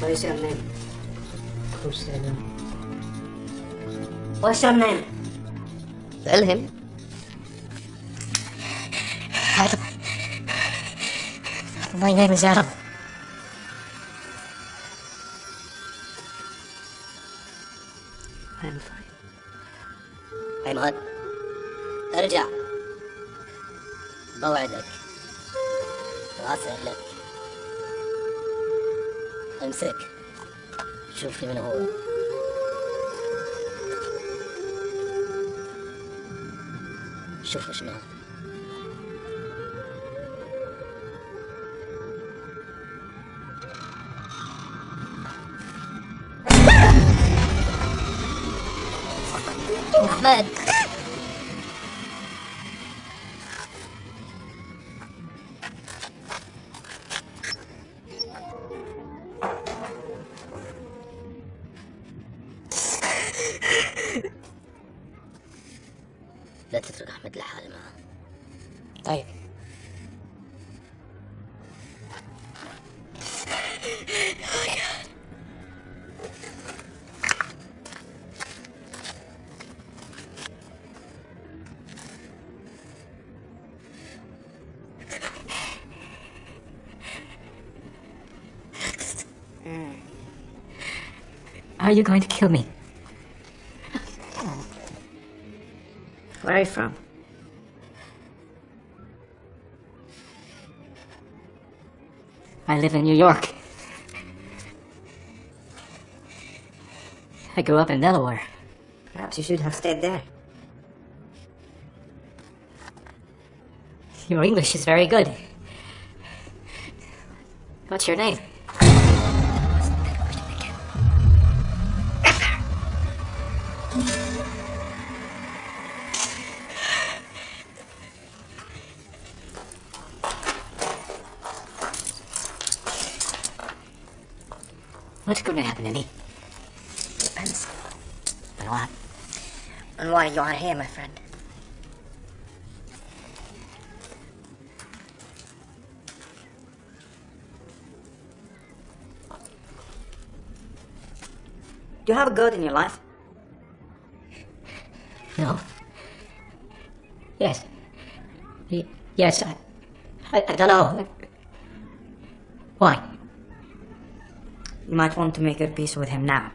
What is your name? Who's the name? What's your name? Tell him. Adam. My name is Adam. I'm fine. عماد ارجع بوعدك راسع لك امسك شوف لي من هو شوف شنو هذا أحمد لا تترك أحمد لحاله معه. طيب. Are you going to kill me? Where are you from? I live in New York. I grew up in Delaware. Perhaps you should have stayed there. Your English is very good. What's your name? What's going to happen to me? Depends On what? on why you are here, my friend. Do you have a God in your life? No. Yes. Yes, I don't know. Why? You might want to make your peace with him now.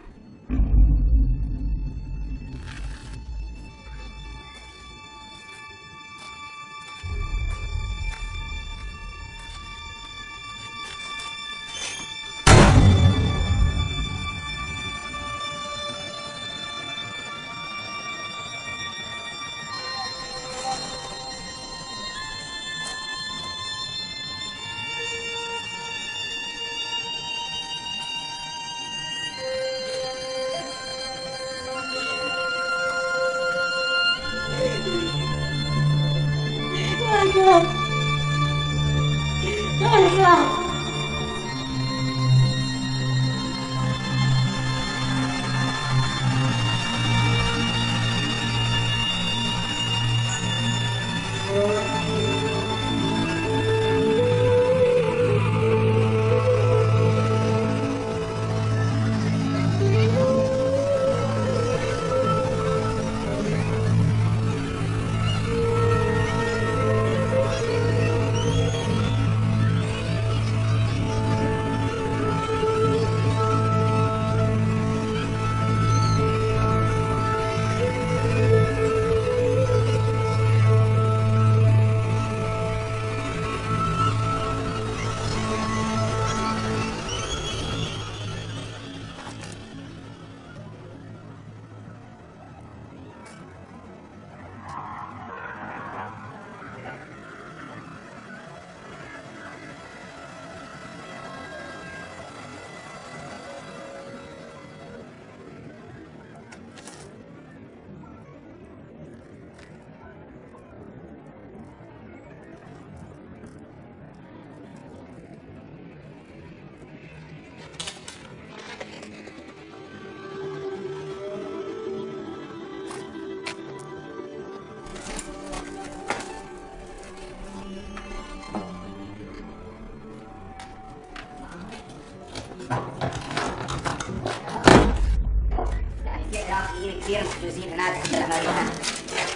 كثير محجوزين هناك عند اهالينا،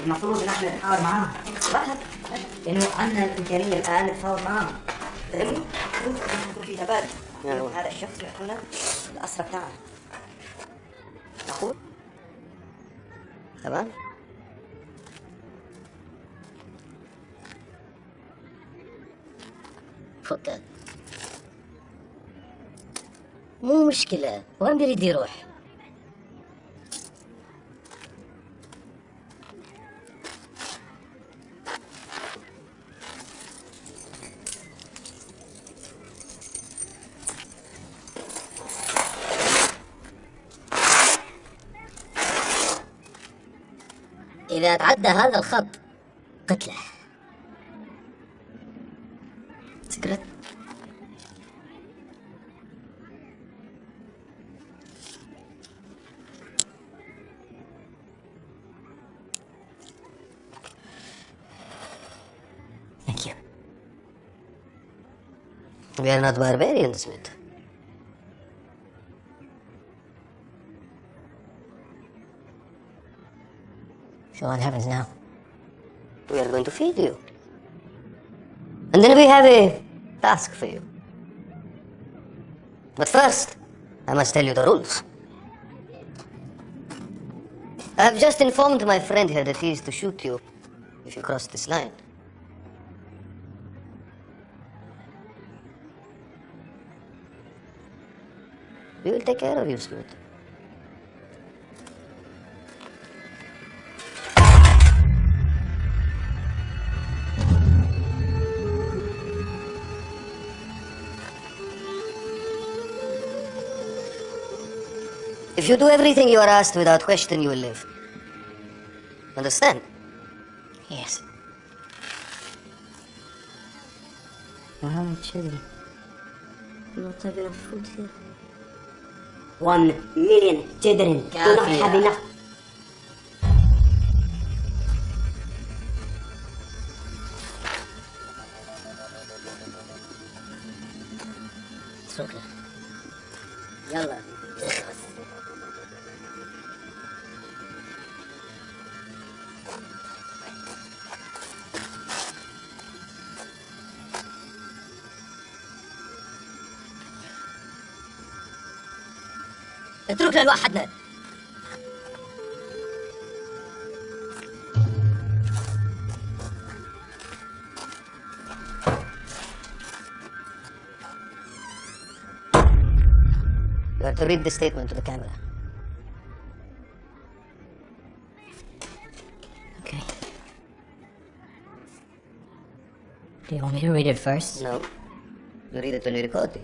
المفروض ان احنا نتحاور معاهم. لانه عندنا الامكانيه الان نتفاوض معاهم. فهمني؟ المفروض يكون في تبادل. هذا الشخص يعطونا الاسرى بتاعه. معقول؟ تمام. فكك، مو مشكلة. وين بيريد يروح؟ إذا تعدى هذا الخط قتله. سكرت. Thank you. We are not barbarians, Smith. So what happens now? We are going to feed you. And then we have a task for you. But first, I must tell you the rules. I have just informed my friend here that he is to shoot you if you cross this line. We will take care of you, Smith. If you do everything you are asked without question, you will live. Understand? Yes. Wow, chilly. Not a bit of food here. 1 million children do not have enough. اتركه. يلا اخلص. اتركنا لوحدنا. You are to read the statement to the camera. Okay. Do you want me to read it first? No. You read it when we record you.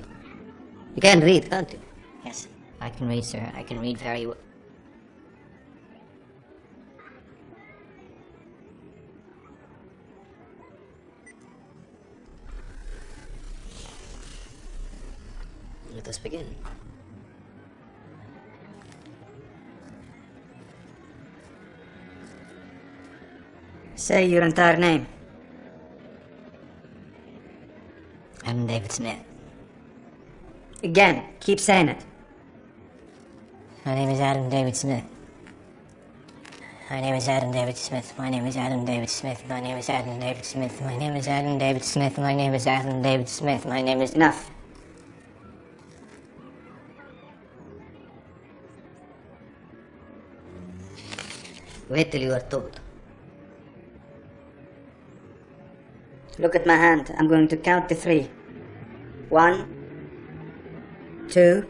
You can read, can't you? Yes. I can read, sir. I can read very well. Let us begin. Say your entire name. I'm David Smith. Again, keep saying it. My name is Adam David Smith. My name is Adam David Smith. My name is Adam David Smith. My name is Adam David Smith. My name is Adam David Smith. My name is Adam David Smith. My name is... Enough. Wait till you are told. Look at my hand. I'm going to count to 3. 1, 2.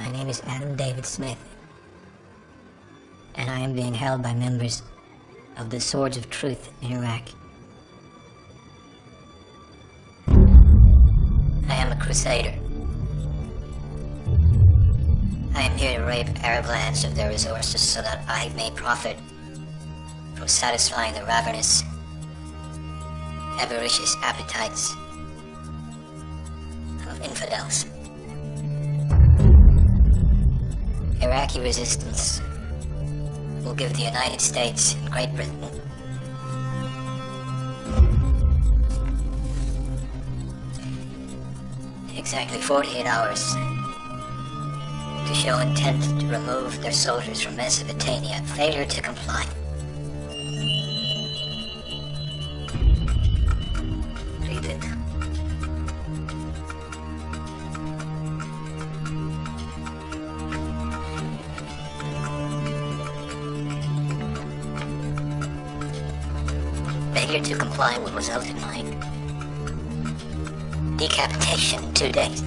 My name is Adam David Smith. And I am being held by members of the Swords of Truth in Iraq. I am a crusader. I am here to rape Arab lands of their resources so that I may profit from satisfying the ravenous, avaricious appetites of infidels. Iraqi resistance will give the United States and Great Britain exactly 48 hours to show intent to remove their soldiers from Mesopotamia. Failure to comply. Read it. Failure to comply will result in my decapitation in 2 days.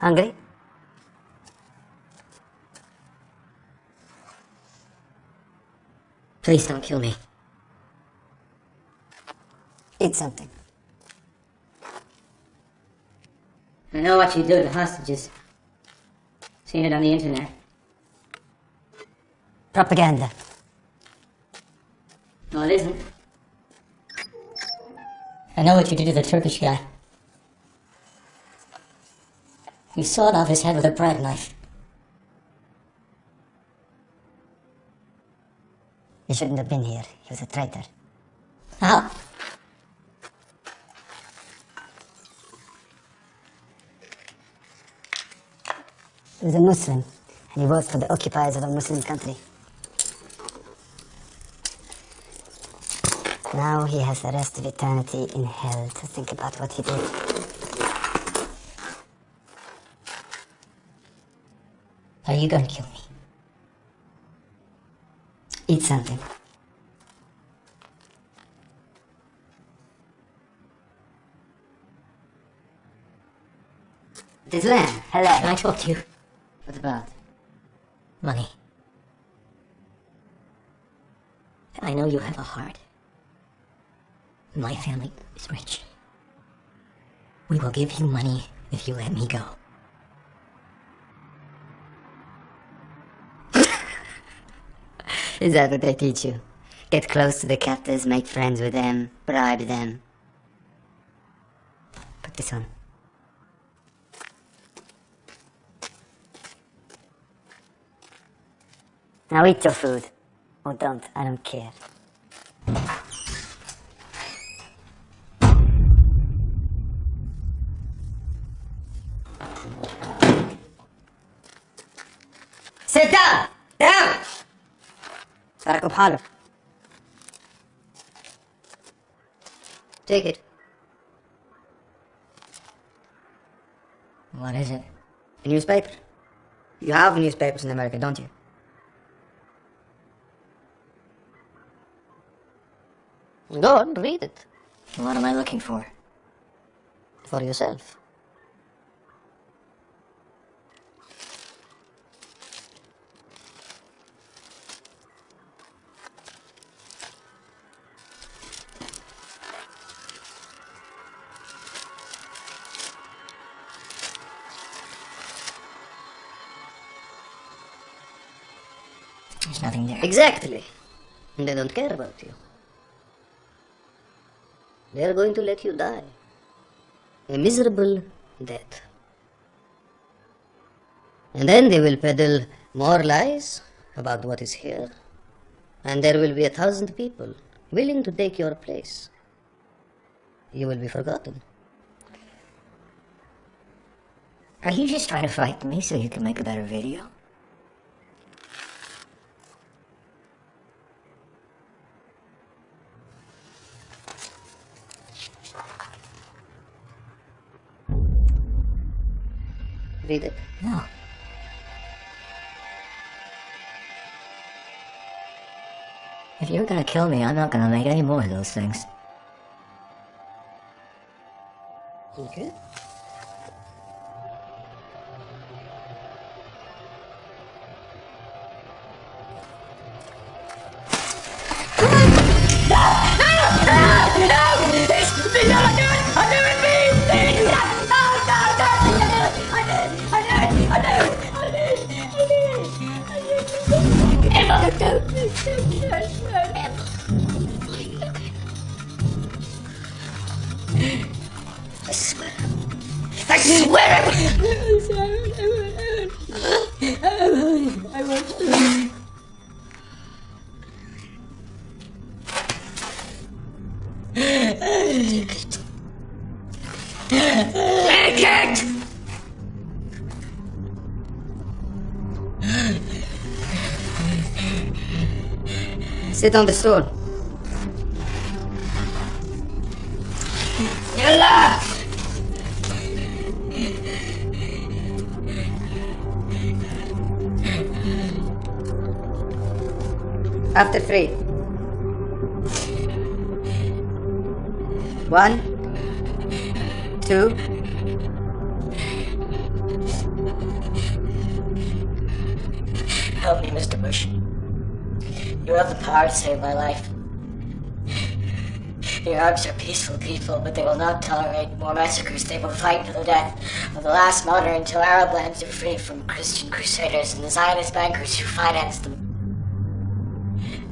Hungry? Please don't kill me. Eat something. I know what you do to hostages. Seen it on the internet. Propaganda. No, it isn't. I know what you did to the Turkish guy. You sawed off his head with a bread knife. He shouldn't have been here. He was a traitor. How? He was a Muslim, and he worked for the occupiers of a Muslim country. Now he has the rest of eternity in hell to think about what he did. Are you gonna kill me? Eat something. It is lamb. Can Hello. I talk to you? What about? Money. I know you have a heart. My family is rich. We will give you money if you let me go. Is that what they teach you? Get close to the captors, make friends with them, bribe them. Put this on. Now eat your food. Or don't, I don't care. Sit down! Down! تركوا بحاله. Take it. What is it? A newspaper. You have newspapers in America, don't you? Go on, read it. What am I looking for? For yourself. There's nothing there. Exactly. And they don't care about you. They are going to let you die. A miserable death. And then they will peddle more lies about what is here. And there will be 1,000 people willing to take your place. You will be forgotten. Are you just trying to fight me so you can make a better video? Read it. No. you're gonna kill me, I'm not gonna make any more of those things. Okay. I swear. I swear Take it! Sit on the stool. Yalla! After 3. 1, 2. Help me, Mr. Bush. You have the power to save my life. The Arabs are peaceful people, but they will not tolerate more massacres. They will fight for the death of the last martyr until Arab lands are free from Christian crusaders and the Zionist bankers who finance them.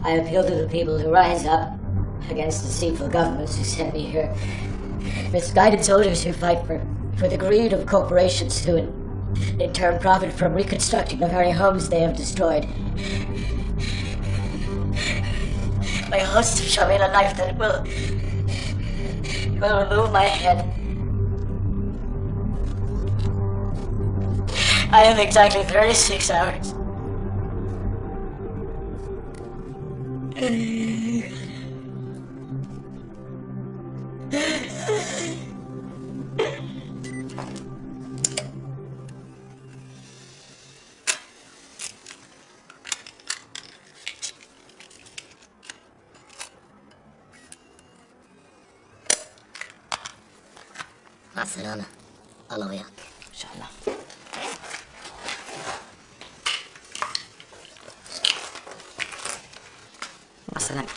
I appeal to the people to rise up against deceitful governments who sent me here. Misguided soldiers who fight for the greed of corporations who in turn profit from reconstructing the very homes they have destroyed. My host showed me a knife that will remove my head. I have exactly 36 hours. مع السلامة. الله وياك. إن شاء الله. مع السلامة.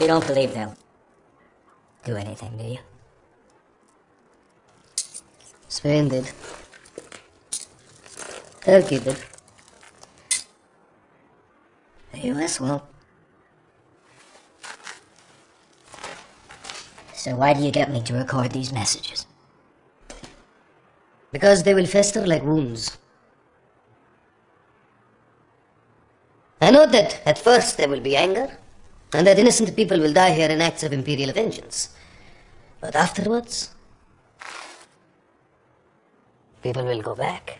You don't believe they'll do anything, do you? Spain did. Turkey did. The US won't. So why do you get me to record these messages? Because they will fester like wounds. I know that at first there will be anger, and that innocent people will die here in acts of imperial vengeance. But afterwards, people will go back,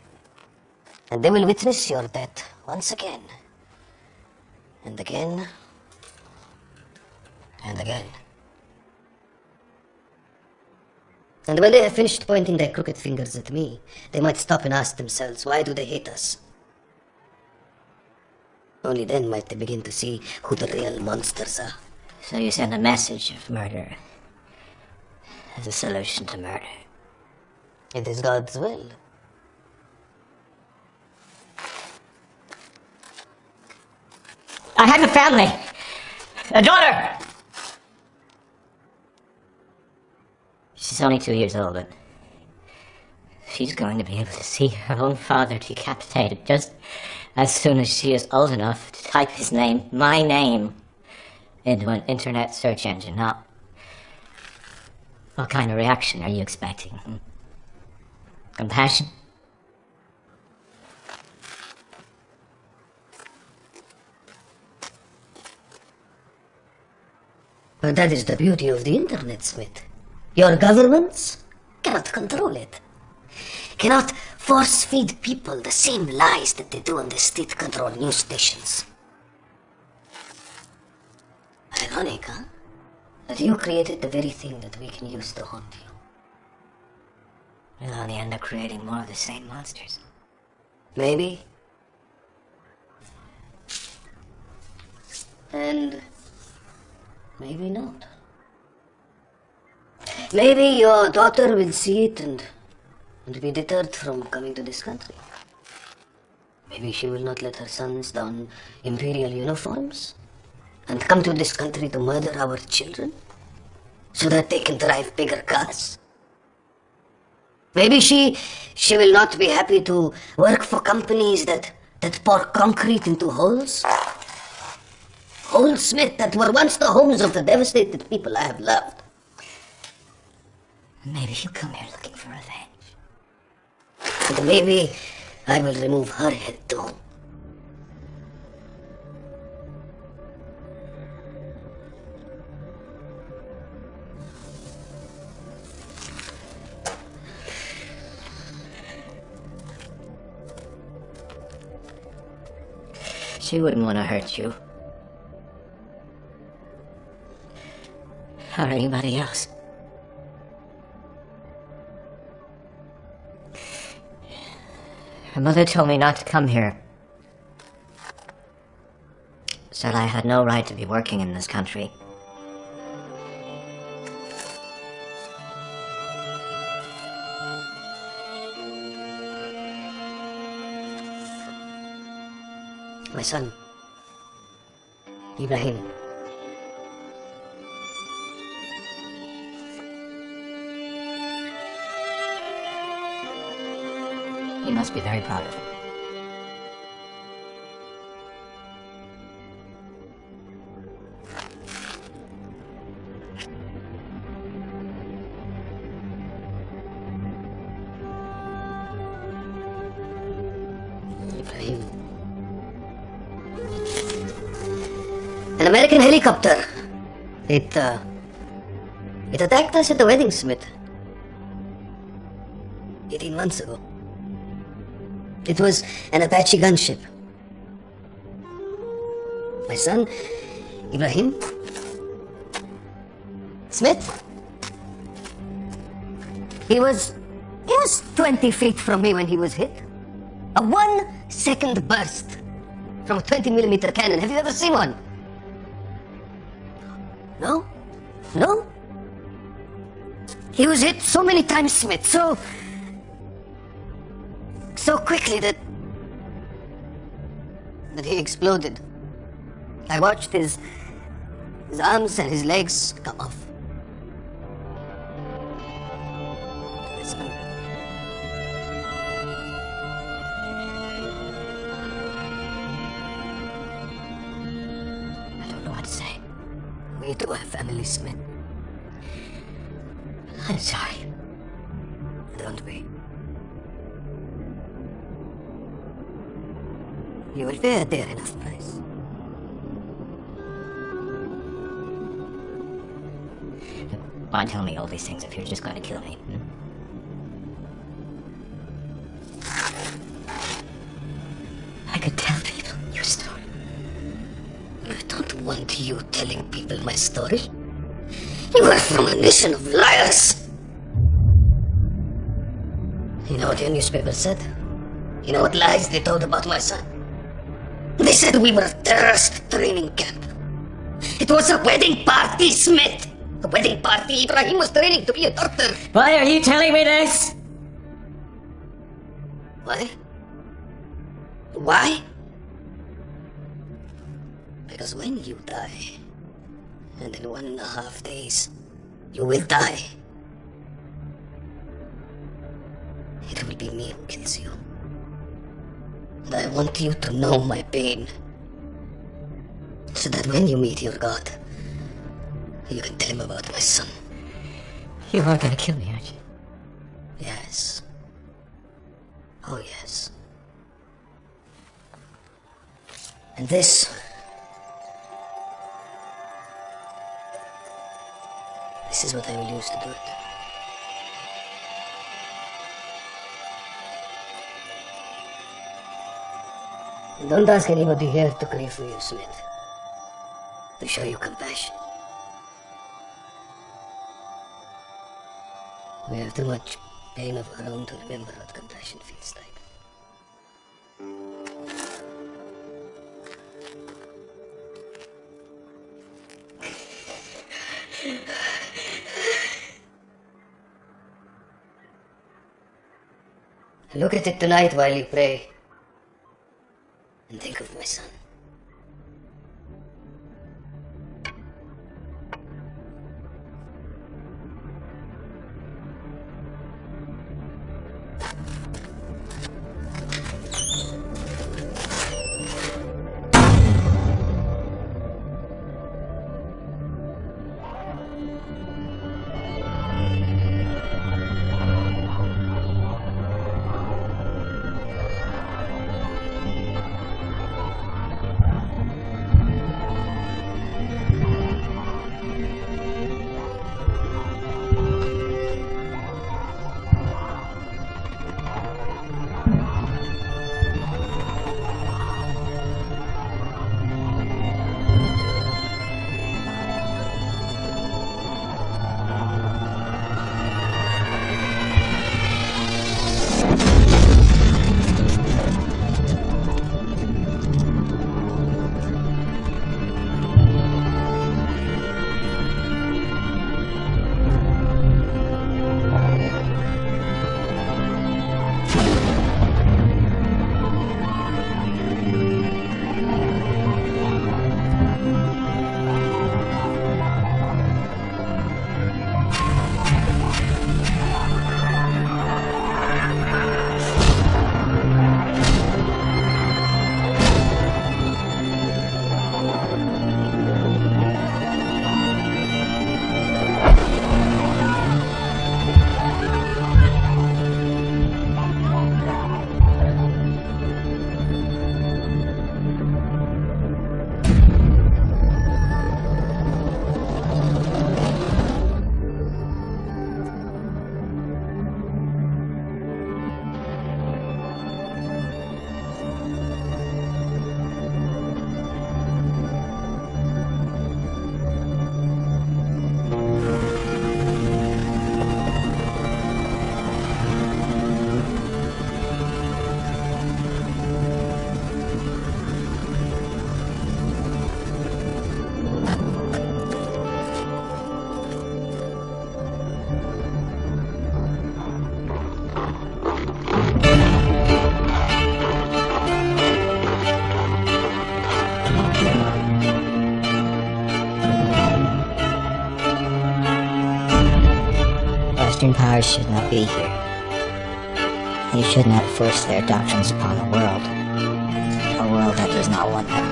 and they will witness your death once again, and again, and again. And when they have finished pointing their crooked fingers at me, they might stop and ask themselves, why do they hate us? Only then might they begin to see who the real monsters are. So you send a message of murder as a solution to murder. It is God's will. I have a family, a daughter. She's only 2 years old, but she's going to be able to see her own father decapitated just as soon as she is old enough to type his name, my name, into an internet search engine. Now, what kind of reaction are you expecting? Compassion? But that is the beauty of the internet, Smith. Your governments cannot control it. Cannot force-feed people the same lies that they do on the state-controlled news stations. Ironic, huh? That you created the very thing that we can use to haunt you. We'll only end up creating more of the same monsters. Maybe. And maybe not. Maybe your daughter will see it and be deterred from coming to this country. Maybe she will not let her sons don imperial uniforms and come to this country to murder our children so that they can drive bigger cars. Maybe she will not be happy to work for companies that pour concrete into holes. Holes, Smith, that were once the homes of the devastated people I have loved. Maybe she'll come here looking for revenge. And maybe I will remove her head too. She wouldn't want to hurt you. Or anybody else. Her mother told me not to come here. Said I had no right to be working in this country. My son, Ibrahim. You must be very proud of him. Ibrahim. An American helicopter. It attacked us at the wedding, Smith. 18 months ago. It was an Apache gunship. My son, Ibrahim. Smith. He was 20 feet from me when he was hit. A 1-second burst from a 20mm cannon. Have you ever seen one? No? No? He was hit so many times, Smith, so quickly that he exploded. I watched his arms and his legs come off. Listen. I don't know what to say. We do have family, Smith. I'm sorry. Don't be. You will pay a dear enough price. Why tell me all these things if you're just going to kill me? I could tell people your story. I don't want you telling people my story. You are from a nation of liars. You know what your newspaper said? You know what lies they told about my son? They said we were a terrorist training camp. It was a wedding party, Smith. A wedding party. Ibrahim was training to be a doctor. Why are you telling me this? Why? Why? Because when you die, and in 1.5 days, you will die. be me who kills you. And I want you to know my pain, so that when you meet your God, you can tell him about my son. You are gonna kill me, aren't you? Yes. Oh, yes. And this is what I will use to do it. Don't ask anybody here to pray for you, Smith. To show you compassion. We have too much pain of our own to remember what compassion feels like. Look at it tonight while you pray. And think of my son. Western powers should not be here. They should not force their doctrines upon a world that does not want them.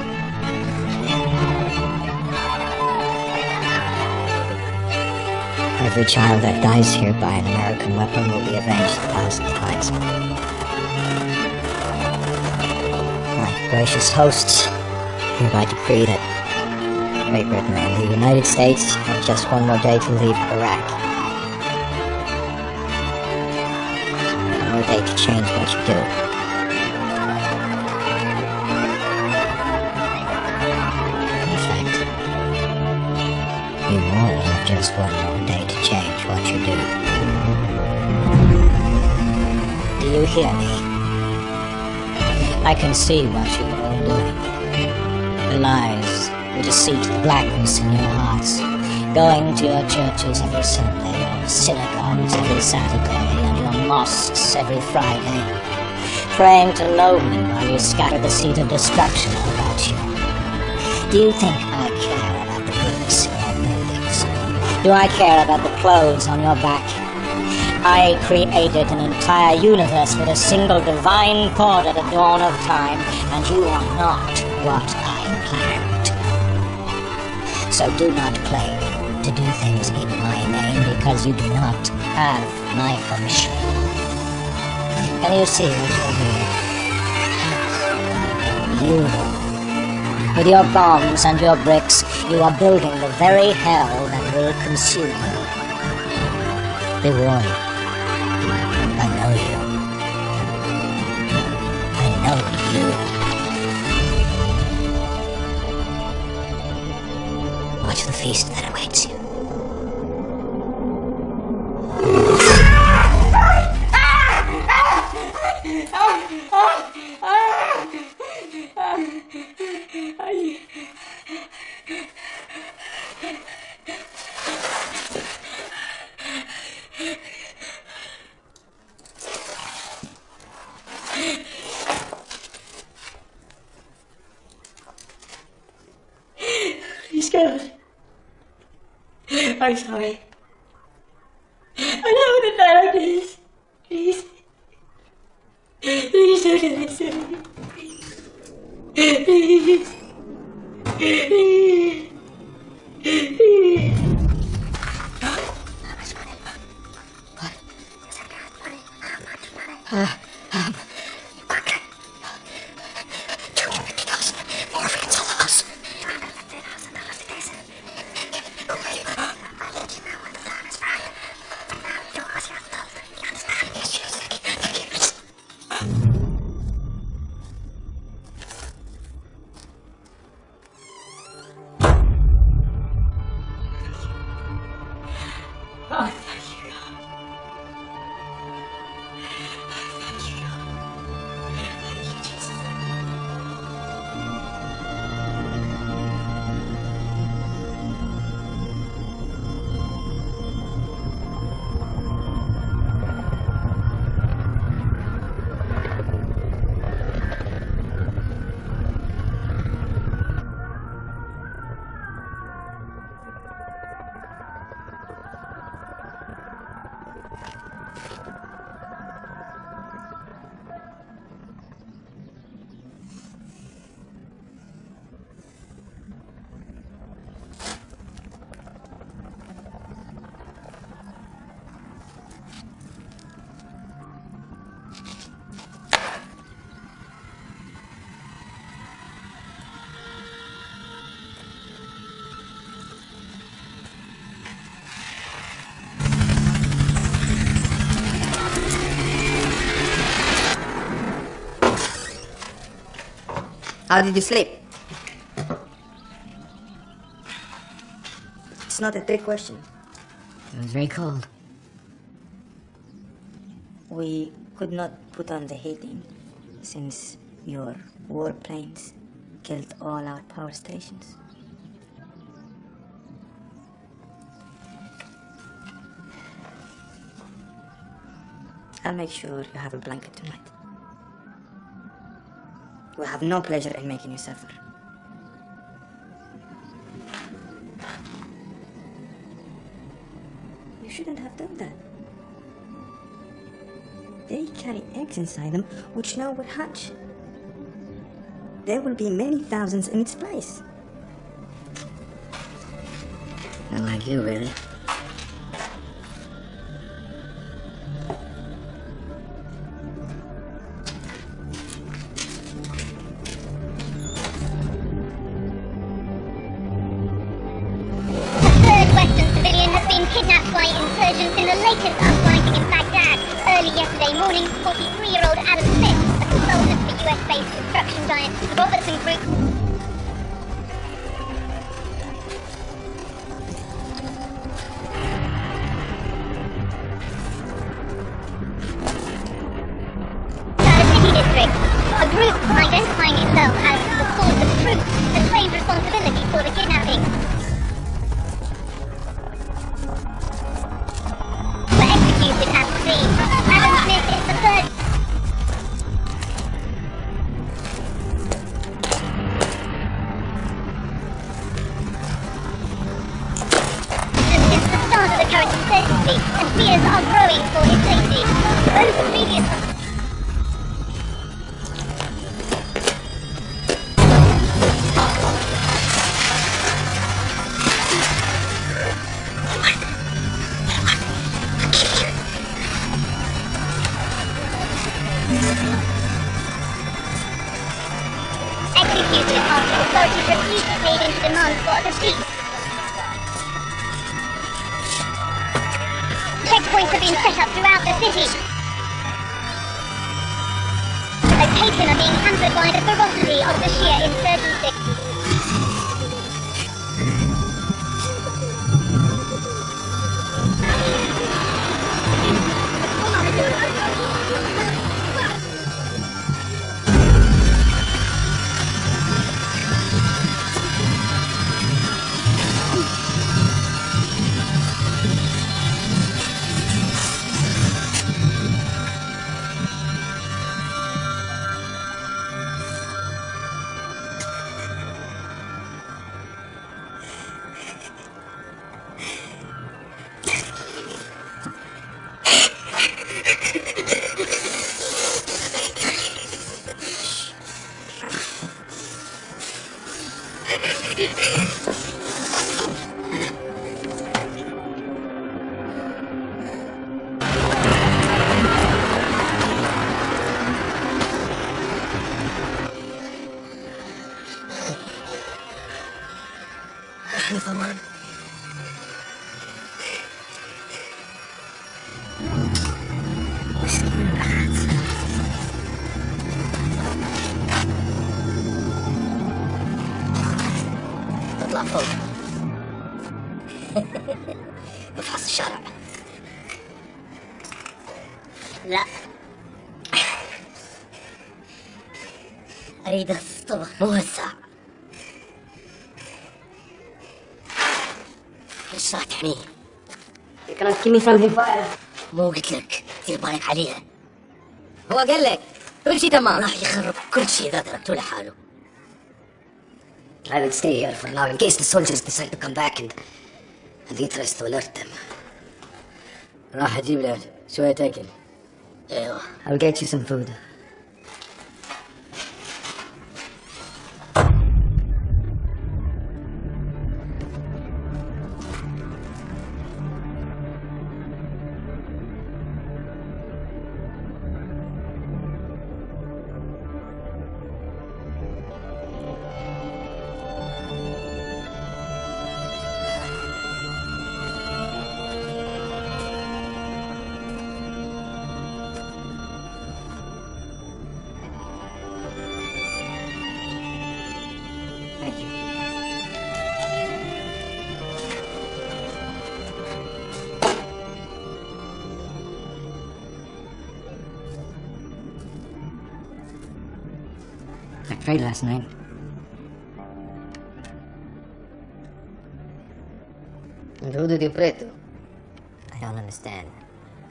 Every child that dies here by an American weapon will be avenged 1,000 times. My gracious hosts, hereby decree that Great Britain and the United States have just one more day to leave Iraq. One more day to change what you do. In fact, you all have just one more day to change what you do. Do you hear me? I can see what you are all doing. The lies, the deceit, the blackness in your hearts. Going to your churches every Sunday, your synagogues every Saturday, and your mosques every Friday. Praying to no one while you scatter the seed of destruction all about you. Do you think I care about the goodness in your buildings? Do I care about the clothes on your back? I created an entire universe with a single divine chord at the dawn of time, and you are not what I planned. So do not claim to do things in my name, because you do not have my permission. Can you see what you're doing? You, with your bombs and your bricks, you are building the very hell that will consume you. Be warned. I know you. I know you. Watch the feast that awaits you. Please, God. I'm sorry. I know that like this. Please. Please don't do this to me. Please. Please. Please. Oh, thank you, God. Thank you, God. Thank you, Jesus. How did you sleep? It's not a trick question. It was very cold. We could not put on the heating since your warplanes killed all our power stations. I'll make sure you have a blanket tonight. We'll have no pleasure in making you suffer. You shouldn't have done that. They carry eggs inside them which now will hatch. There will be many thousands in its place. Not like you, really. Kidnapped by insurgents in the latest uprising in Baghdad. Early yesterday morning, 43-year-old Adam Smith, a consultant for US-based construction giant Robertson Group. City District. A group identifying itself as the Cause of Truth has claimed responsibility for the kidnapping. And fears are growing for his Executed after authorities refused to pay into demands for the peace. Checkpoints have been set up throughout the city. Location are being hampered by the ferocity of the Shia insurgency. اطلع فوق. افحص الشارع. لا. أريد الطبق موسع. ايش راح تحميه؟ You cannot keep me from the fire. مو قلت لك دير بالك عليها. هو قال لك كل شيء تمام. راح يخرب كل شيء إذا تركته لحاله. I will stay here for now in case the soldiers decide to come back and he tries to alert them. راح أجيب له شوية أكل. ايوه. I'll get you some food. Thank you. I prayed last night. And who did you pray to? I don't understand.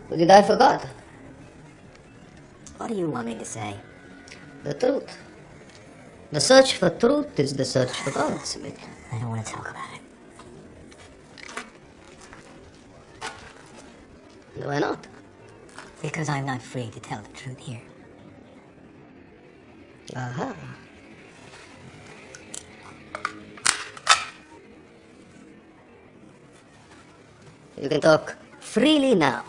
Who did I forgot? What do you want me to say? The truth. The search for truth is the search for God, Smith. I don't want to talk about it. Why not? Because I'm not free to tell the truth here. Aha. You can talk freely now.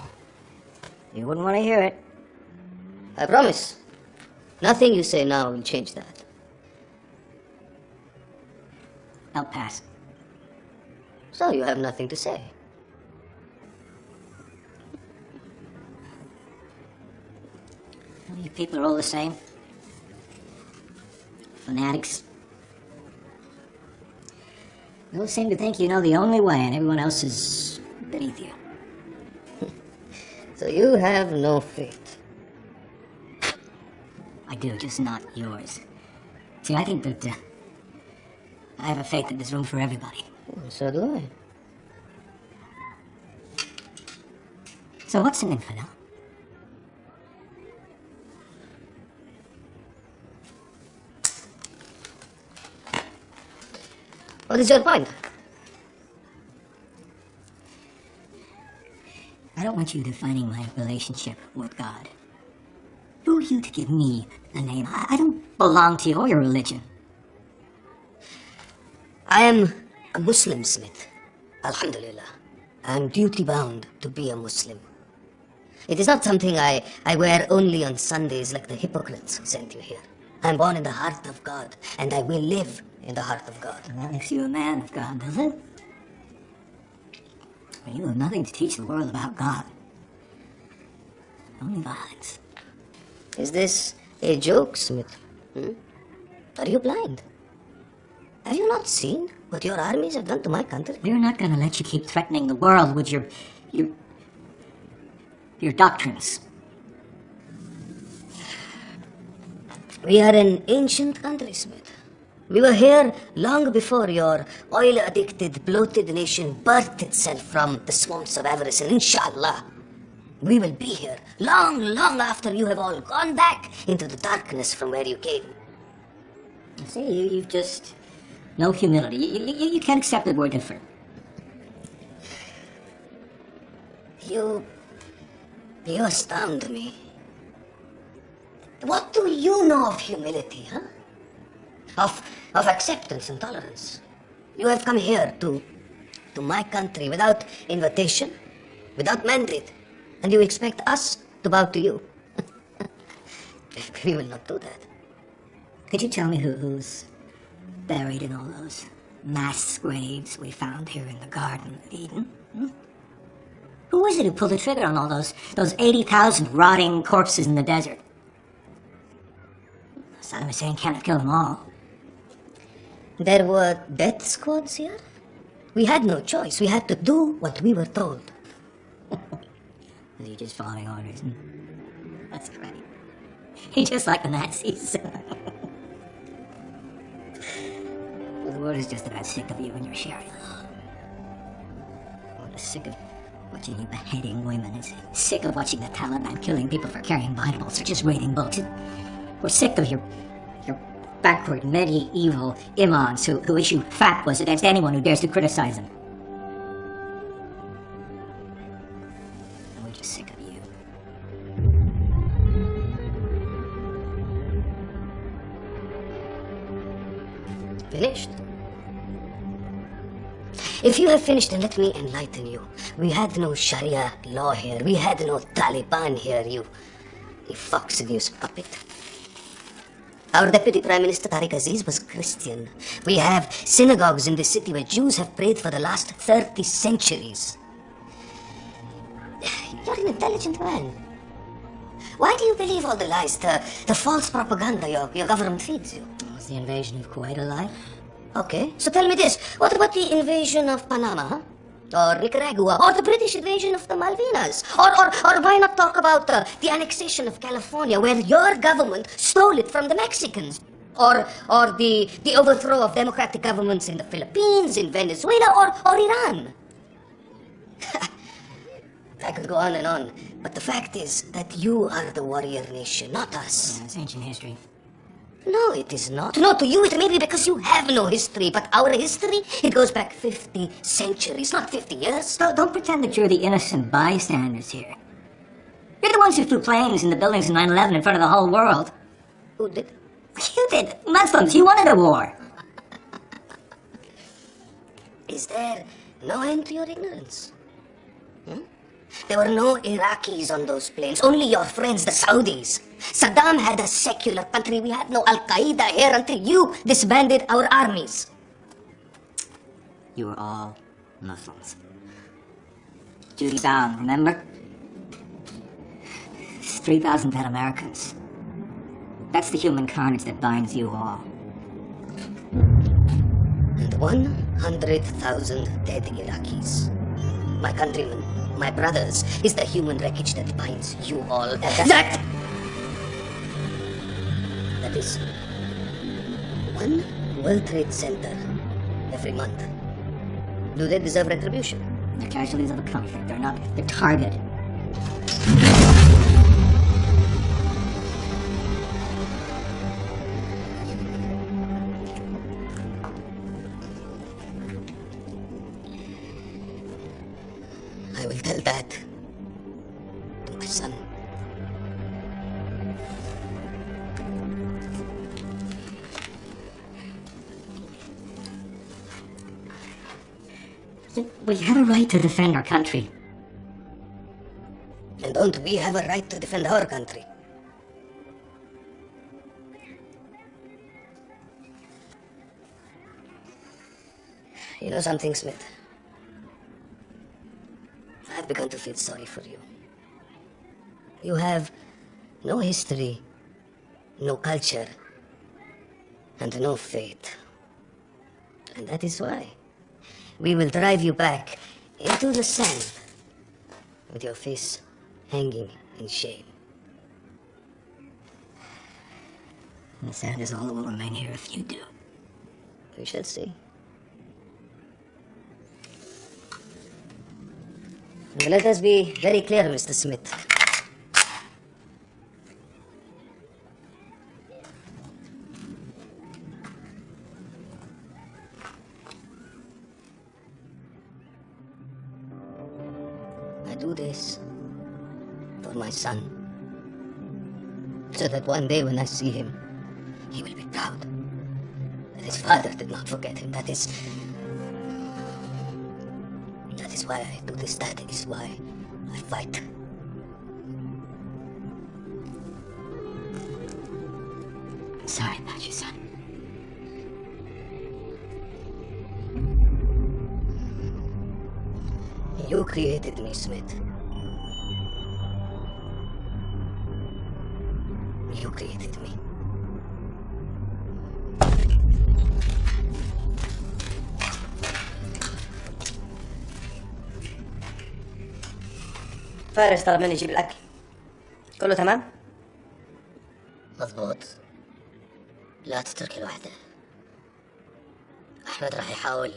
You wouldn't want to hear it. I promise. Nothing you say now will change that. I'll pass. So you have nothing to say. You people are all the same. Fanatics. You all seem to think you know the only way and everyone else is beneath you. So you have no faith. I do, just not yours. See, I think that I have a faith that there's room for everybody. So do I. So what's an infidel? What is your point? I don't want you defining my relationship with God. Who are you to give me a name? I don't belong to you or your religion. I am a Muslim, Smith. Alhamdulillah. I am duty bound to be a Muslim. It is not something I wear only on Sundays like the hypocrites sent you here. I'm born in the heart of God, and I will live in the heart of God. That makes you a man of God, does it? Well, you have nothing to teach the world about God. Only violence. Is this a joke, Smith? Are you blind? Have you not seen what your armies have done to my country? We're not going to let you keep threatening the world with your doctrines. We are an ancient country, Smith. We were here long before your oil-addicted, bloated nation birthed itself from the swamps of avarice, and inshallah, we will be here long, long after you have all gone back into the darkness from where you came. See, you've just no humility. You can't accept that we're different. You astound me. What do you know of humility, huh? Of acceptance and tolerance. You have come here to my country without invitation, without mandate, and you expect us to bow to you. We will not do that. Could you tell me who's buried in all those mass graves we found here in the Garden of Eden? Who was it who pulled the trigger on all those 80,000 rotting corpses in the desert? Saddam Hussein can't have killed them all. There were death squads here. We had no choice. We had to do what we were told. Was he just following orders? That's great. He just like the Nazis. The world is just about sick of you and your Sharia law. We're sick of watching you beheading women. It's sick of watching the Taliban killing people for carrying Bibles or just reading books. We're sick of your backward medieval imams who issue fatwas against anyone who dares to criticize them. And we're just sick of you. Finished? If you have finished, then let me enlighten you. We had no Sharia law here. We had no Taliban here, you fox-induced puppet. Our Deputy Prime Minister Tariq Aziz was Christian. We have synagogues in this city where Jews have prayed for the last 30 centuries. You're an intelligent man. Why do you believe all the lies, the false propaganda your government feeds you? Was the invasion of Kuwait a lie? Okay, so tell me this. What about the invasion of Panama, huh? Or Nicaragua, or the British invasion of the Malvinas? Or why not talk about the annexation of California, where your government stole it from the Mexicans? Or the overthrow of democratic governments in the Philippines, in Venezuela, or Iran? I could go on and on, but the fact is that you are the warrior nation, not us. Yeah, it's ancient history. No, it is not. No, to you it may be because you have no history, but our history, it goes back 50 centuries, not 50 years. Don't pretend that you're the innocent bystanders here. You're the ones who flew planes in the buildings in 9/11 in front of the whole world. Who did? You did. Muslims, you wanted a war. Is there no end to your ignorance? There were no Iraqis on those planes, only your friends, the Saudis. Saddam had a secular country. We had no Al-Qaeda here until you disbanded our armies. You were all Muslims. Duty bound, remember? 3,000 dead Americans. That's the human carnage that binds you all. And 100,000 dead Iraqis. My countrymen, my brothers, is the human wreckage that binds you all. That is one World Trade Center every month. Do they deserve retribution? They're casualties of a conflict. They're not. They're target. I will tell that to my son. We have a right to defend our country. And Don't we have a right to defend our country? You know something, Smith? I've begun to feel sorry for you. You have no history, no culture, and no faith. And that is why we will drive you back into the sand with your face hanging in shame. The sand is all that will remain here if you do. We shall see. And let us be very clear, Mr. Smith. I do this for my son, so that one day when I see him, he will be proud that his father did not forget him. That is why I do this. That is why I fight. I'm sorry about you, son. You created me, Smith. You created me. فارس طلب مني يجيب الأكل. كله تمام؟ مضبوط. لا تتركي لوحده. أحمد راح يحاول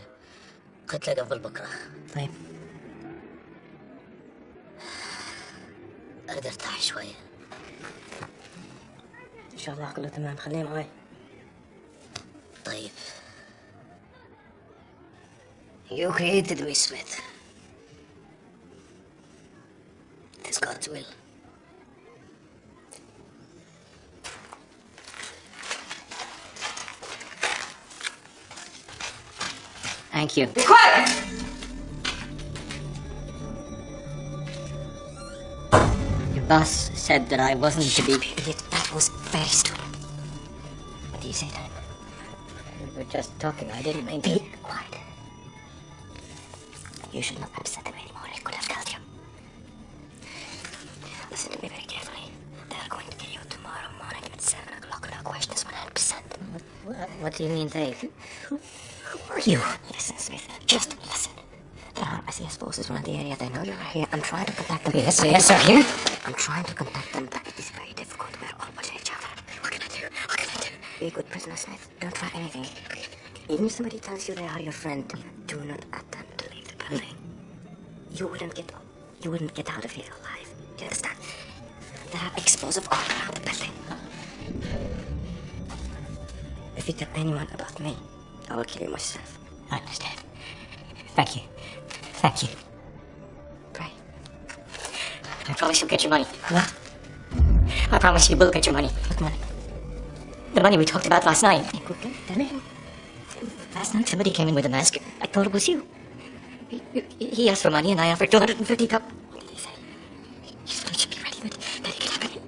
قتله قبل بكرة. طيب. أريد أرتاح شوية. إن شاء الله كله تمام، خليه معي. طيب. You created me, Smith. It is God's will. Thank you. Be quiet! Your boss said that I wasn't to be... That was very stupid. What do you say, Dad? We were just talking. I didn't mean to... Be quiet. You should not upset them anymore. It could have killed you. Listen to me very carefully. They are going to kill you tomorrow morning at 7 o'clock. No questions, 100%. What do you mean, they? Who are you? Listen, Smith. Just listen. There are ICS forces around the area. They know you're here. I'm trying to contact them. Yes, sir, here. I'm trying to contact them, but it is very difficult. We're all watching each other. What can I do? What can I do? Be a good prisoner, Smith. Don't try anything. Even if somebody tells you they are your friend, do not attempt to leave the building. You wouldn't get out of here alive. You understand? There are explosives all around the building. If you tell anyone about me, I will kill you myself. I understand. Thank you. Thank you. Pray. I promise you'll get your money. What? I promise you will get your money. What money? The money we talked about last night. Okay, tell me. Last night somebody came in with a mask. I thought it was you. He asked for money and I offered 250 cup. What did he say? He said it should be ready, but that it could happen.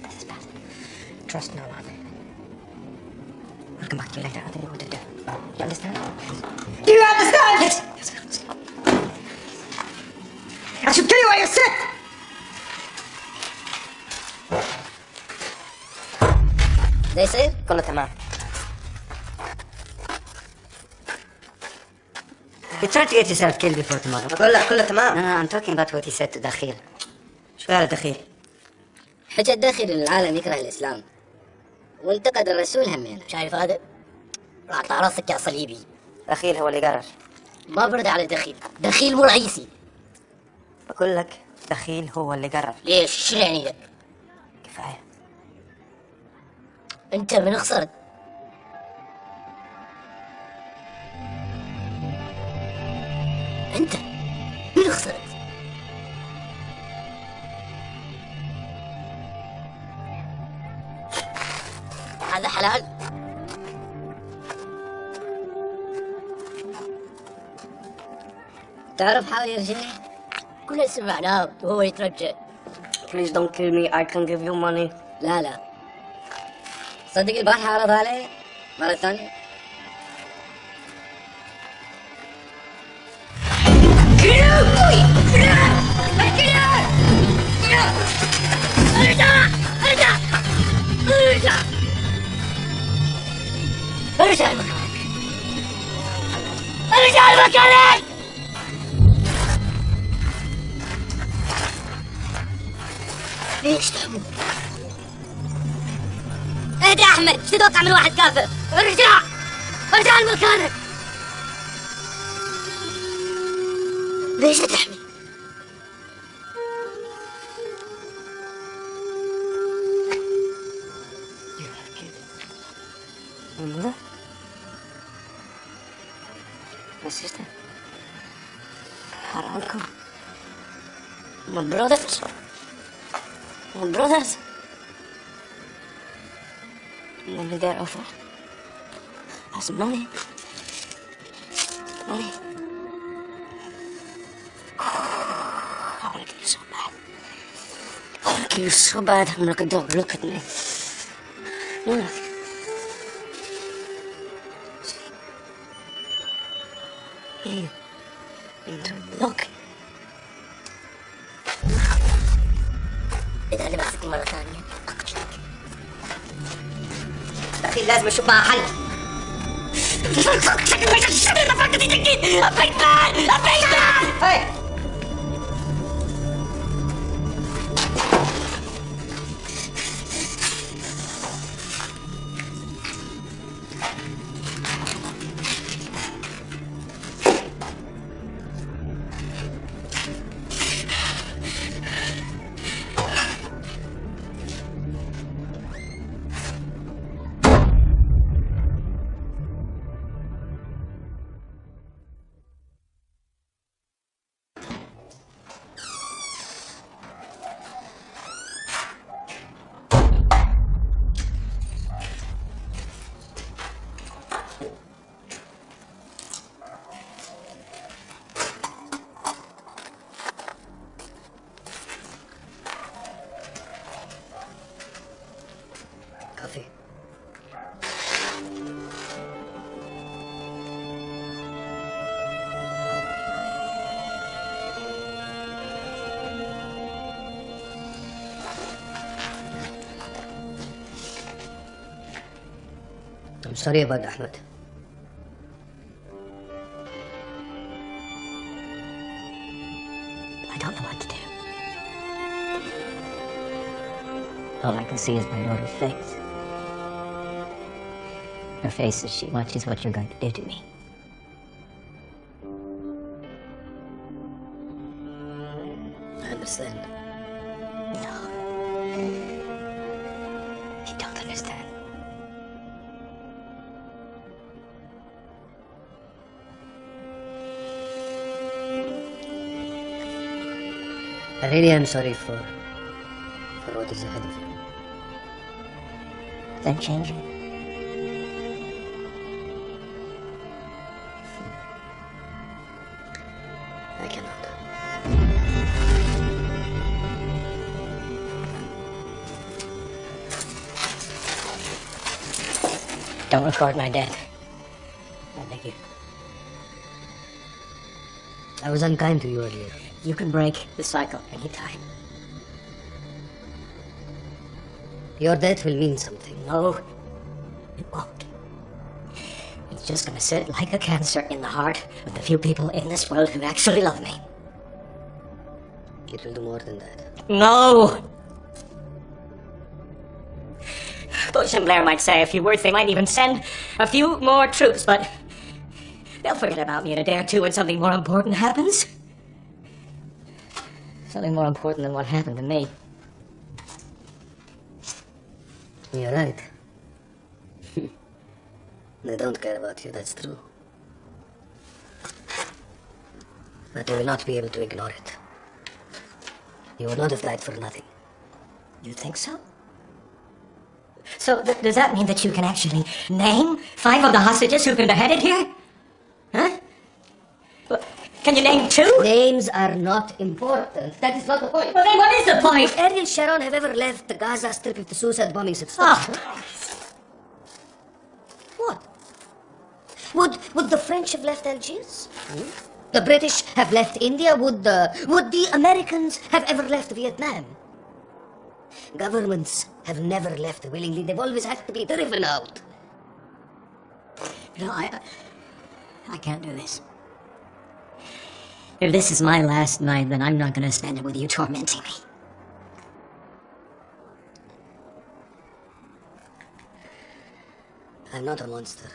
This is bad. Trust no one. I'll come back to you later. I'll tell you what to do. You understand? Do you understand? Yes. I should kill you while you're sick! They say? كله تمام. You're trying to get yourself killed before tomorrow. بقول لك كله تمام. No, I'm talking about what he said to دخيل. شو قال دخيل؟ حجة داخل العالم يكره الإسلام وانتقد الرسول همينه. شايف هذا؟ راح اطلع راسك يا صليبي. دخيل هو اللي قرر. ما برد على دخيل. دخيل مو رئيسي. بقول لك دخيل هو اللي قرر. ليش؟ شو يعني ذا؟ كفاية. انت من خسرت. انت من خسرت. هذا حلال. تعرف حاول يرجعني كل سمعناه وهو يترجى. Please don't kill me, I can give you money. لا صدق البارحة عرض علي مرة ثانية. ارجع مكانك. ليش تحمل؟ اهدى يا احمد، ايش تتوقع من واحد كافر؟ ارجع لمكانك. ليش تحمل؟ Mother? My sister? Our uncle? My brothers. Only their offer has money. I want to kill you so bad. I want to kill you so bad. I'm like a dog. Look at me. Look. Look. إذا اللي بعثك مرة ثانية أقتلك. أخي لازم أشوف معها حل. هاي Coffee. I'm sorry about Ahmed. I don't know what to do. All I can see is my daughter's face. Her face as she watches what you're going to do to me. I understand. No. You don't understand. I really am sorry for what is ahead of you. Then change it. I cannot. Don't record my death. I beg you. I was unkind to you earlier. You can break the cycle anytime. Your death will mean something. No, it won't. It's just gonna sit like a cancer in the heart of the few people in this world who actually love me. It will do more than that. No! Bush and Blair might say a few words, they might even send a few more troops, but they'll forget about me in a day or two when something more important happens. Something more important than what happened to me. You're right. They don't care about you, that's true. But they will not be able to ignore it. You would not have died for nothing. You think so? So does that mean that you can actually name 5 of the hostages who've been beheaded here? Huh? Can you name two? Names are not important. That is not the point. Well, then what is the point? Would Ariel Sharon have ever left the Gaza Strip if the suicide bombings had stopped? What? Would the French have left Algiers? The British have left India? Would the Americans have ever left Vietnam? Governments have never left willingly. They've always had to be driven out. You know, I can't do this. If this is my last night, then I'm not going to spend it with you tormenting me. I'm not a monster.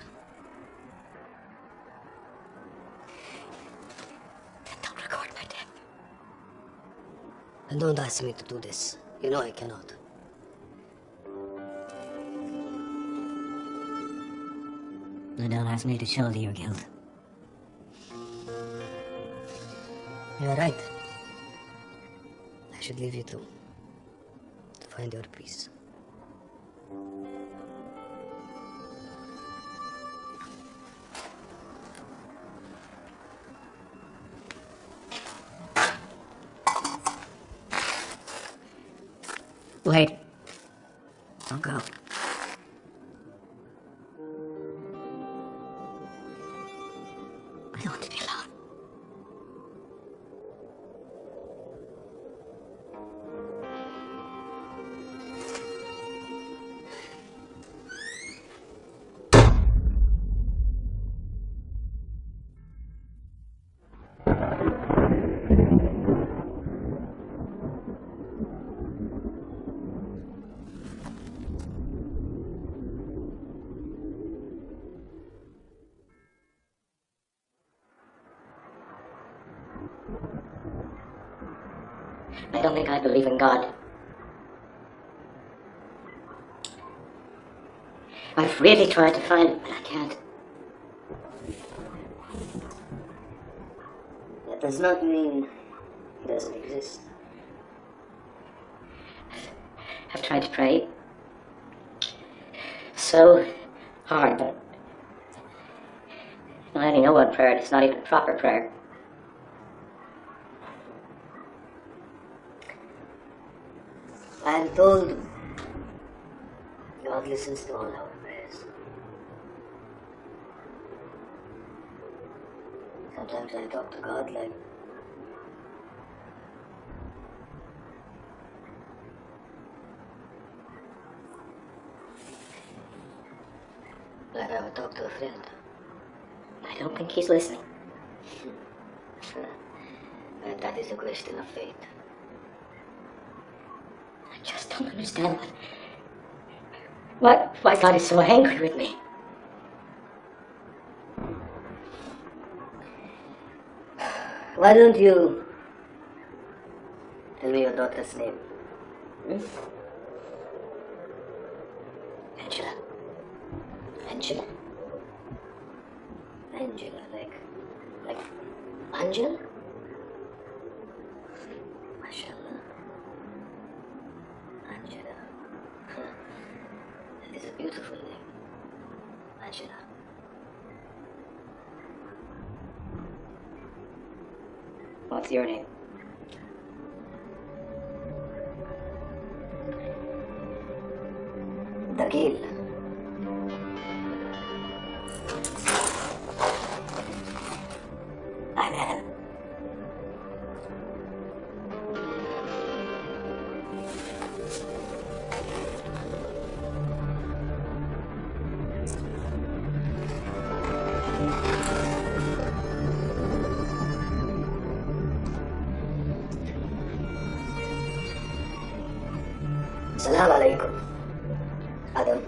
Then don't record my death. And don't ask me to do this. You know I cannot. Then don't ask me to shoulder your guilt. You are right. I should leave you to find your peace. Wait. Don't go. I don't want to be alone. I don't think I believe in God. I've really tried to find it, but I can't. That does not mean he doesn't exist. I've tried to pray so hard, but I only know one prayer, and it's not even a proper prayer. I am told God listens to all our prayers. Sometimes I talk to God like I would talk to a friend. I don't think he's listening. And that is a question of faith. I just don't understand why God is so angry with me. Why don't you tell me your daughter's name? Angela. Angela. Angela, like Angel? Mashallah. Angela. That is a beautiful name. Angela. What's your name? Dagil. I'm Adam. Salam alaikum. Adam.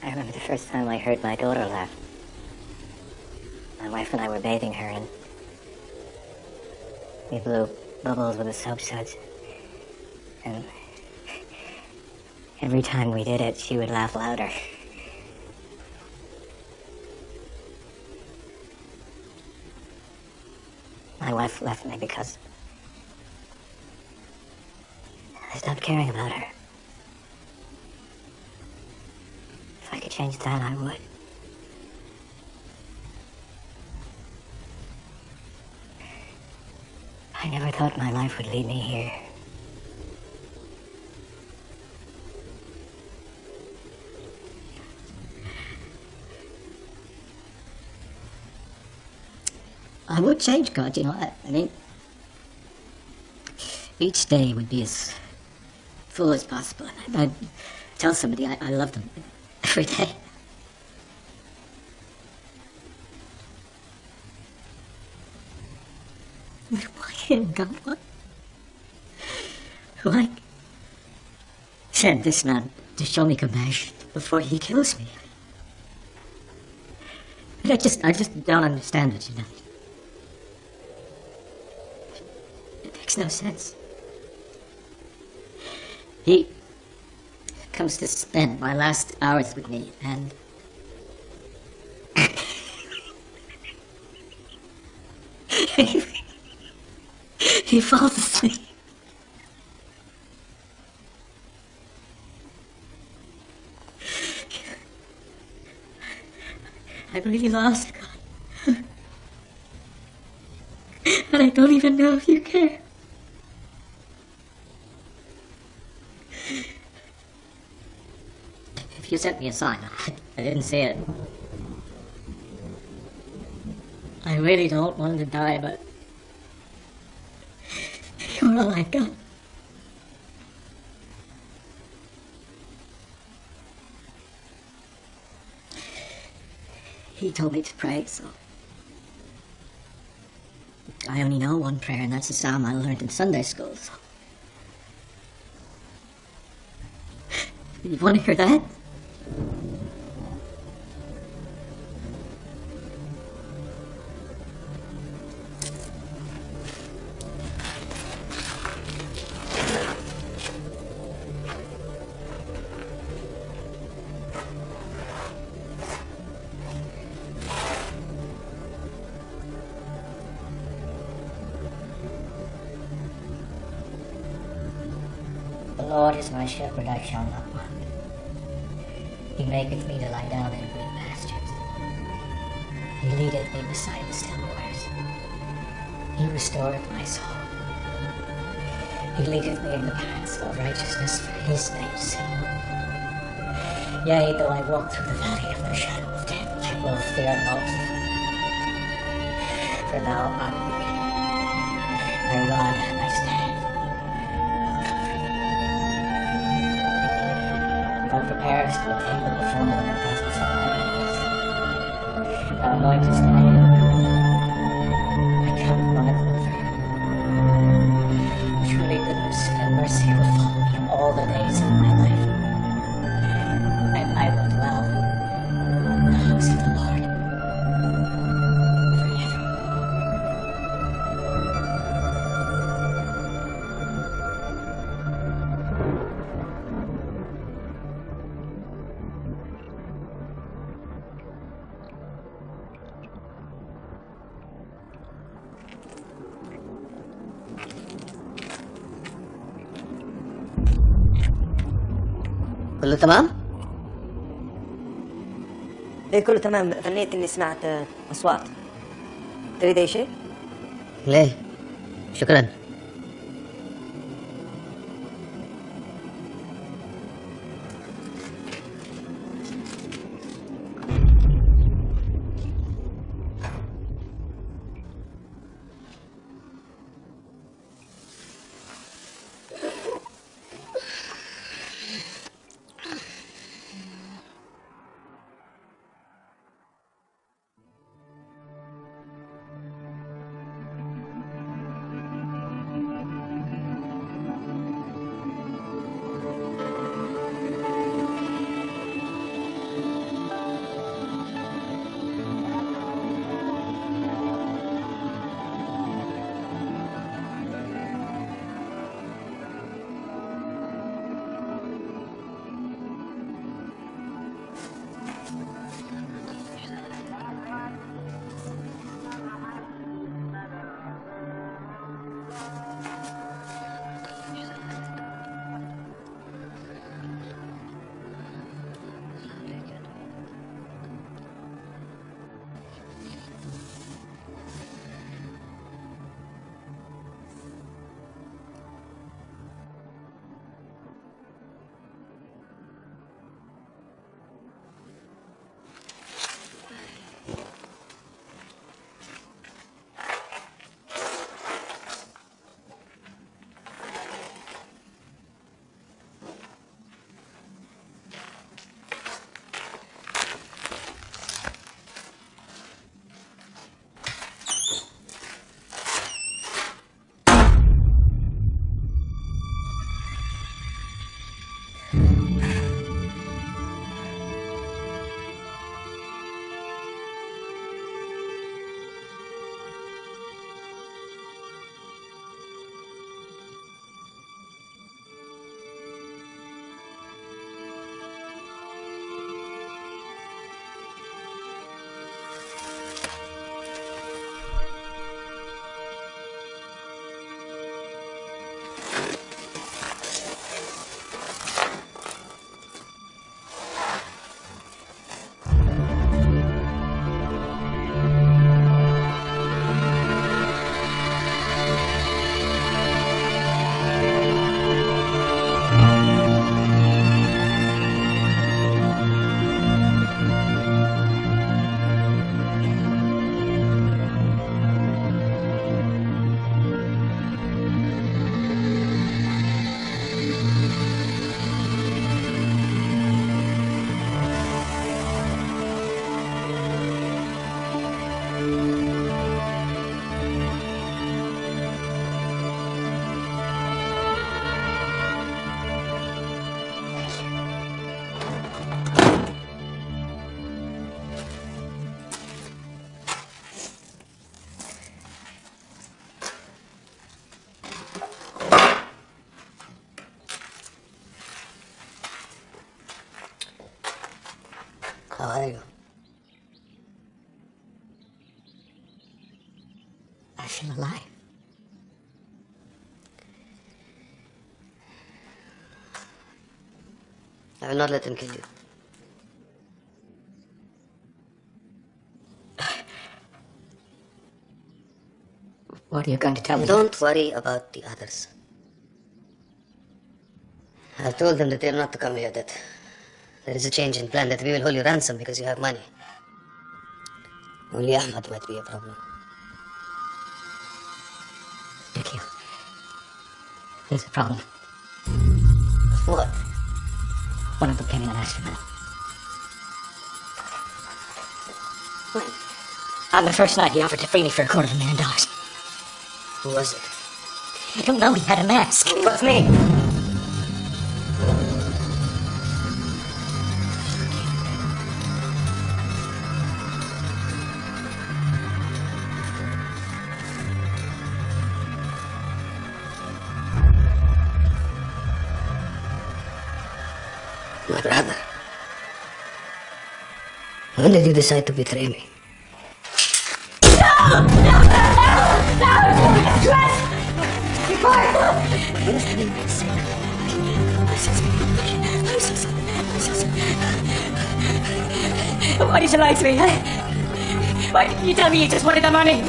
I remember the first time I heard my daughter laugh. My wife and I were bathing her, and we blew bubbles with the soap suds. And every time we did it, she would laugh louder. My wife left me because I stopped caring about her. If I could change that, I would. I never thought my life would lead me here. I would change God, you know. I mean, each day would be as full as possible. I'd tell somebody I love them every day. Why him, God? Why send this man to show me compassion before he kills me? I just don't understand it, you know. It makes no sense. He comes to spend my last hours with me, and he falls asleep. I'm really lost, God. And I don't even know if you care. If you sent me a sign, I didn't see it. I really don't want to die, but you're all I've got. He told me to pray, so I only know one prayer, and that's a psalm I learned in Sunday school, so you want to hear that? The Lord is my shepherd, I shall not want. He maketh me to lie down in green pastures. He leadeth me beside the still waters. He restoreth my soul. He leadeth me in the paths of righteousness for his name's sake. Yea, though I walk through the valley of the shadow of death, I will fear no evil. For thou art with me. Thy rod and thy staff. Thou preparest a table before me in the presence of my enemies. Thou anointest my head with oil. My cup runneth over. Truly goodness and mercy will follow me all the days of my life, and I will dwell in the house of the Lord forever. كله تمام؟ ايه كله تمام. ظنيت اني سمعت اصوات. تريد اي شيء؟ ليه؟ شكرا. How are you? I feel alive. I will not let them kill you. What are you going to tell me? Don't worry about the others. I've told them that they're not to come here, that there is a change in plan, that we will hold you ransom because you have money. Only Ahmad might be a problem. Nikhil, there's a problem. What? One of them came in and asked for money. When? On the first night, he offered to free me for $250,000. Who was it? I don't know, he had a mask. It was me. My brother. When did you decide to betray me? Why did you lie to me, huh? Why didn't you tell me you just wanted the money?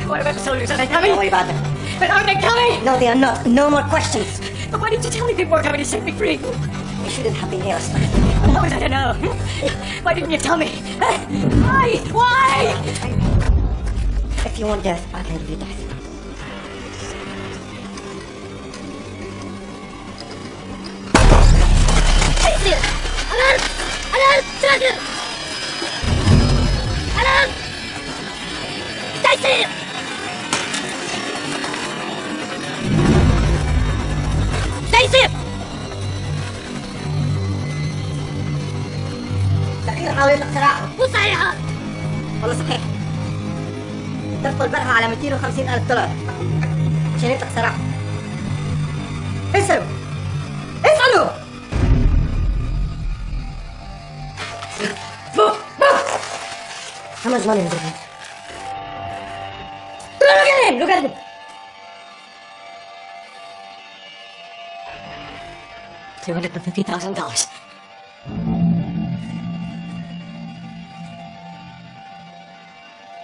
What about the soldiers? Are they coming? Don't worry about them. But aren't they coming? No, they are not. No more questions. But why didn't you tell me they weren't coming to set me free? You shouldn't have been here. How was I to know? Why didn't you tell me? Huh? Why? Why? If you want death, I can give you death. دقيقة حاولت اقتراعه. مو صحيحة. والله صحيح. اتفقوا البارحة على $250,000 عشان يطلق سراحه. اسألوا. اسألوا. How much money is it? Look at him! Look at him! $250,000.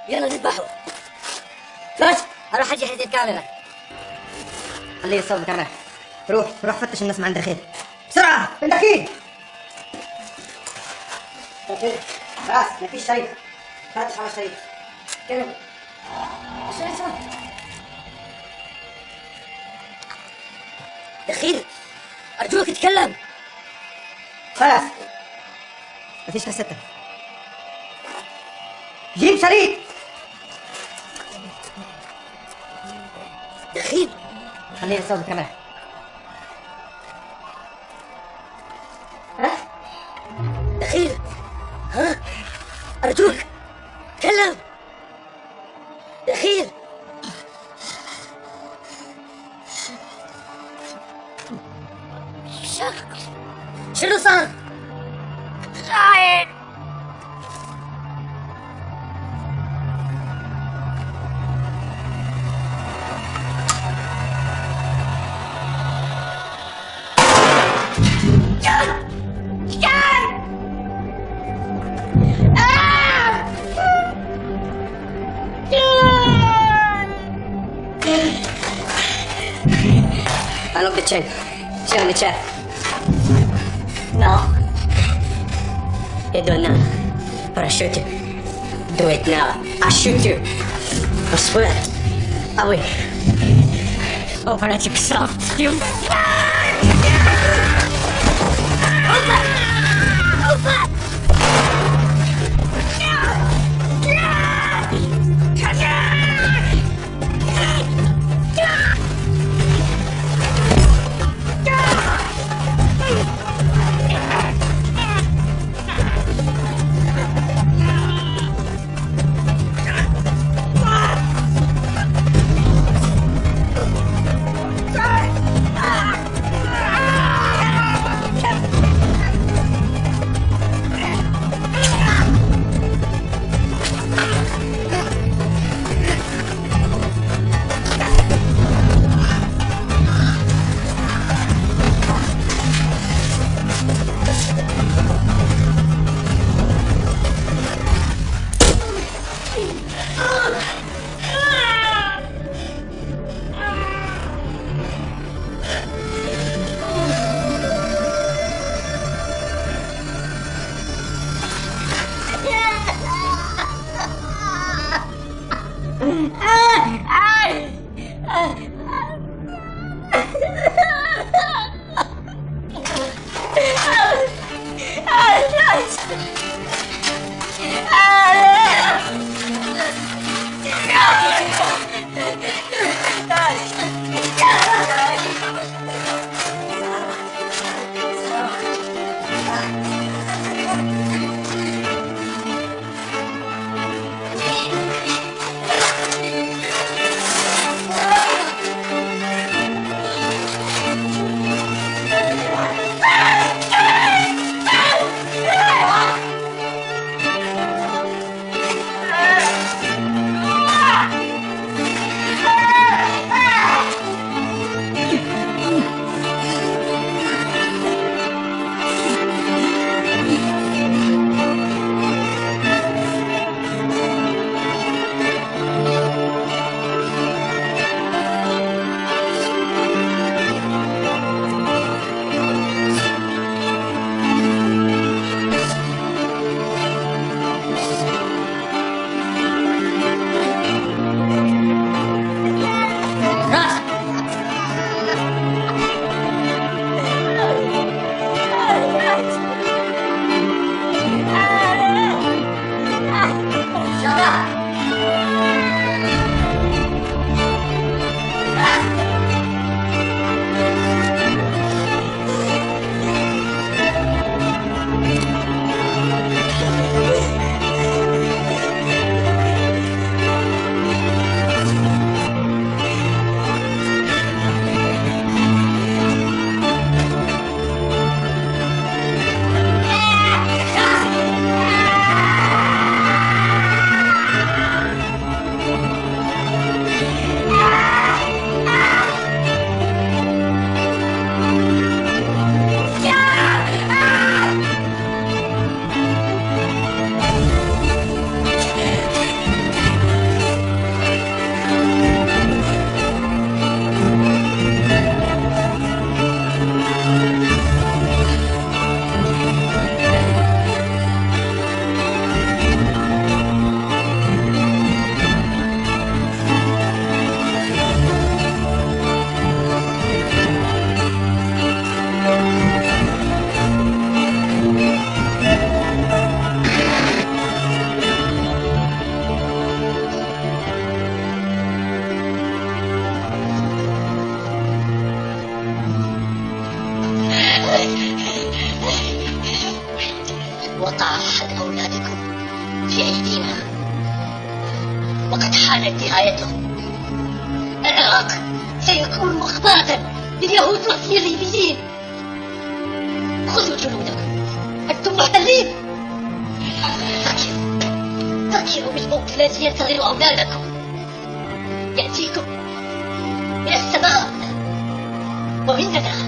يلا نذبحه. فاش اروح اجهز الكاميرا. خليه يصور الكاميرا. روح فتش الناس ما عندها خير. بسرعة عندك اكيد. خلاص ما فيش شريط. فتش على الشريط. كده. الشريط صار. دخيل ارجوك اتكلم. خلاص ما فيش كاسيتة. جيب شريط. دخيل خليه يصور الكاميرا. ها دخيل ها ارجوك تكلم. دخيل شنو صار؟ Dying. Unlock the chain. Sit on the chair. No. You do it now. Or I shoot you. Do it now. I shoot you. I swear. I will. Open it yourself, you. وقع أحد أولادكم في أيدينا وقد حانت نهايته. العراق سيكون مقبرة لليهود والصليبيين. خذوا جنودكم، أنتم محتلين. فكروا بالموت الذي ينتظر أولادكم، يأتيكم من السماء ومننا.